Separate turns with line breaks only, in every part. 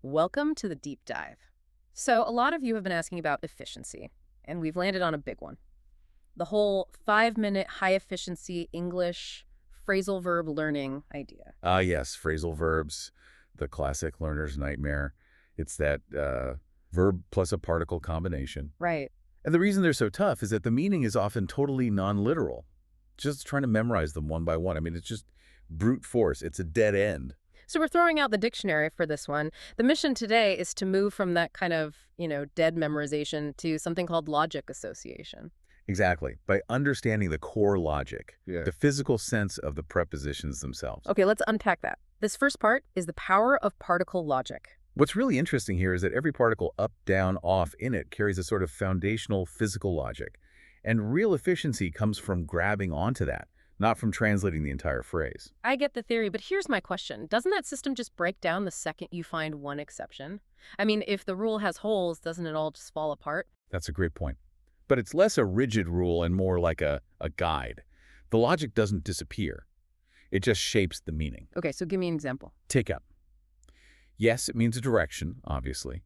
Welcome to the deep dive. So, a lot of you have been asking about efficiency, and we've landed on a big one. The whole 5-minute high-efficiency English phrasal verb learning idea.
Yes, phrasal verbs, the classic learner's nightmare. It's that verb plus a particle combination.
Right.
And the reason they're so tough is that the meaning is often totally non-literal. Just trying to memorize them one by one. I mean, it's just brute force. It's a dead end.
So we're throwing out the dictionary for this one. The mission today is to move from that kind of, dead memorization to something called logic association.
Exactly. By understanding the core logic, the physical sense of the prepositions themselves.
Okay, let's unpack that. This first part is the power of particle logic.
What's really interesting here is that every particle up, down, off in it carries a sort of foundational physical logic. And real efficiency comes from grabbing onto that, not from translating the entire phrase.
I get the theory, but here's my question. Doesn't that system just break down the second you find one exception? I mean, if the rule has holes, doesn't it all just fall apart?
That's a great point. But it's less a rigid rule and more like a guide. The logic doesn't disappear. It just shapes the meaning.
Okay, so give me an example.
Take up. Yes, it means a direction, obviously.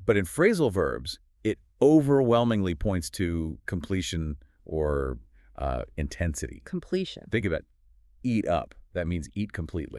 But in phrasal verbs, it overwhelmingly points to completion or intensity.
Completion.
Think of it. Eat up. That means eat completely.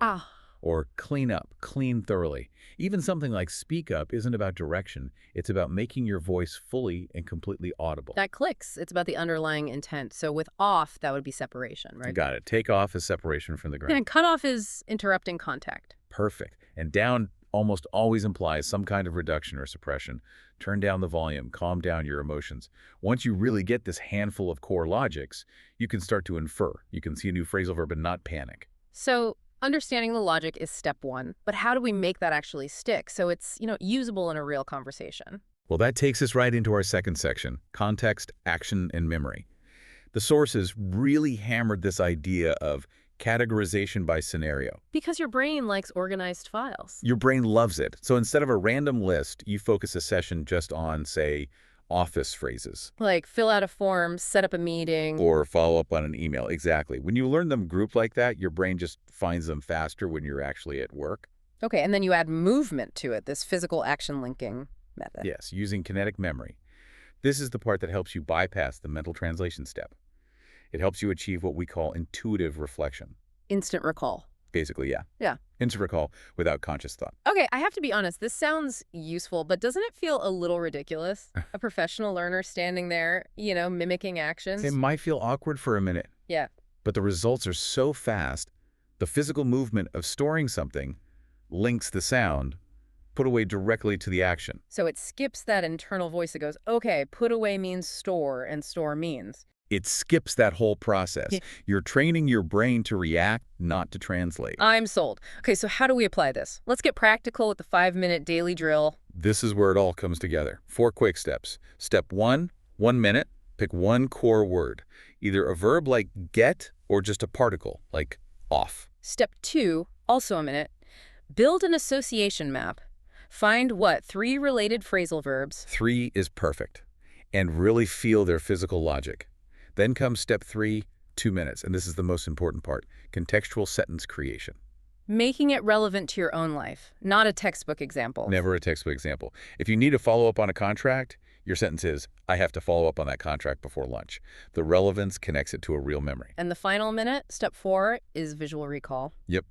Or clean up, clean thoroughly. Even something like speak up isn't about direction. It's about making your voice fully and completely audible.
That clicks. It's about the underlying intent. So with off, that would be separation, right?
Got it. Take off is separation from the ground.
And cut off is interrupting contact.
Perfect. And down almost always implies some kind of reduction or suppression. Turn down the volume, calm down your emotions. Once you really get this handful of core logics, you can start to infer. You can see a new phrasal verb and not panic.
So understanding the logic is step one, but how do we make that actually stick so it's, usable in a real conversation?
Well, that takes us right into our second section, context, action, and memory. The sources really hammered this idea of categorization by scenario.
Because your brain likes organized files.
Your brain loves it. So instead of a random list, you focus a session just on, say, office phrases.
Like fill out a form, set up a meeting.
Or follow up on an email. Exactly. When you learn them grouped like that, your brain just finds them faster when you're actually at work.
Okay, and then you add movement to it, this physical action linking method.
Yes, using kinetic memory. This is the part that helps you bypass the mental translation step. It helps you achieve what we call intuitive reflection.
Instant recall.
Basically, yeah.
Yeah.
Instant recall without conscious thought.
Okay, I have to be honest. This sounds useful, but doesn't it feel a little ridiculous? A professional learner standing there, mimicking actions.
It might feel awkward for a minute.
Yeah.
But the results are so fast. The physical movement of storing something links the sound, put away directly to the action.
So it skips that internal voice that goes, okay, put away means store, and store means.
It skips that whole process. Yeah. You're training your brain to react, not to translate.
I'm sold. Okay, so how do we apply this? Let's get practical with the 5-minute daily drill.
This is where it all comes together. 4 quick steps. Step 1, 1 minute. Pick one core word, either a verb like get or just a particle like off.
Step 2, also a minute. Build an association map. Find 3 related phrasal verbs.
3 is perfect. And really feel their physical logic. Then comes step 3, 2 minutes, and this is the most important part, contextual sentence creation.
Making it relevant to your own life, not a textbook example.
Never a textbook example. If you need to follow up on a contract, your sentence is, I have to follow up on that contract before lunch. The relevance connects it to a real memory.
And the final minute, step 4, is visual recall.
Yep.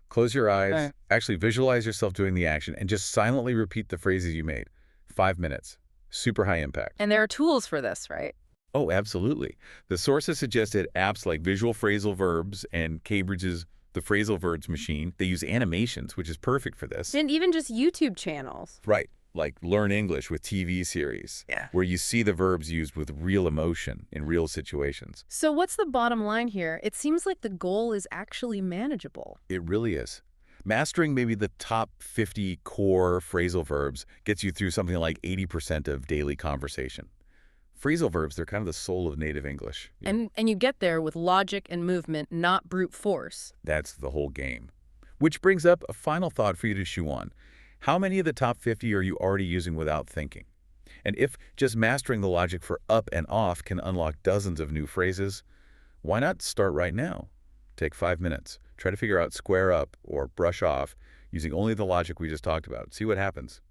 Close your eyes, actually visualize yourself doing the action, and just silently repeat the phrases you made. 5 minutes. Super high impact.
And there are tools for this, right?
Oh, absolutely. The sources suggested apps like Visual Phrasal Verbs and Cambridge's The Phrasal Verbs Machine. They use animations, which is perfect for this.
And even just YouTube channels.
Right, like Learn English with TV series, where you see the verbs used with real emotion in real situations.
So what's the bottom line here? It seems like the goal is actually manageable.
It really is. Mastering maybe the top 50 core phrasal verbs gets you through something like 80% of daily conversation. Phrasal verbs, they're kind of the soul of native English.
And you get there with logic and movement, not brute force.
That's the whole game. Which brings up a final thought for you to chew on. How many of the top 50 are you already using without thinking? And if just mastering the logic for up and off can unlock dozens of new phrases, why not start right now? Take 5 minutes. Try to figure out square up or brush off using only the logic we just talked about. See what happens.